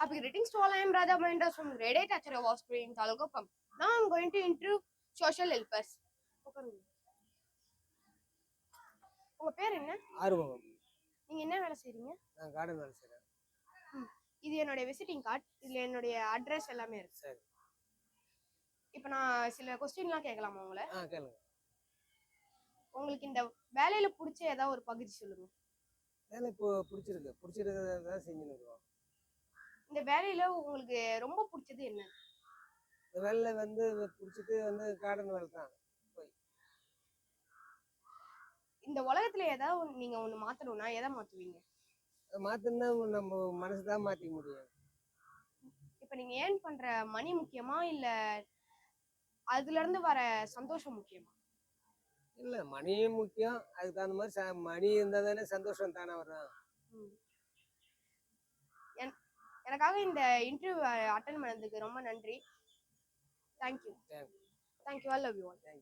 Happy greetings to all. I am Radha Mahendra from grade 8 Acharya Hospital in Talugapam. Now I am going to interview social helpers. உங்க பேர் என்ன? ஆறுமுகம். நீங்க என்ன வேலை செய்றீங்க? நான் கார்டன் வேலை செய்றேன். இது என்னோட விசிட்டிங் கார்டு. இதுல என்னோட அட்ரஸ் எல்லாமே இருக்கு. சரி. இப்போ நான் சில क्वेश्चनலாம் கேட்கலாமா உங்களை? கேளுங்க. உங்களுக்கு இந்த வேலையில பிடிச்ச ஏதாவது ஒரு பகுதி சொல்லுங்க. வேலை இப்போ பிடிச்சிருக்கிறத செஞ்சுன்னு இருக்கோம். இந்த வேலையில உங்களுக்கு ரொம்ப பிடிச்சது என்ன? இந்த வேலையில வந்து பிடிச்சது வந்து கார்டன் வேலை தான். இந்த உலகத்துல ஏதாவது நீங்க ஒண்ணு மாத்தணும்னா எதை மாத்துவீங்க? மாத்தணும்னா நம்ம மனசு தான் மாத்திக்க முடியும். இப்ப நீங்க ஏர்ன் பண்ற மணி முக்கியமா இல்ல அதுல இருந்து வர சந்தோஷம் முக்கியமா? இல்ல, மணியும் முக்கியம். அதுக்கு தகுந்த மாதிரி மணி இருந்தா தானே சந்தோஷம் தானே வரும். எனக்காக இந்த இன்டர்வியூ அட்டென்ட் பண்ணதுக்கு ரொம்ப நன்றி. Thank you. I love you all.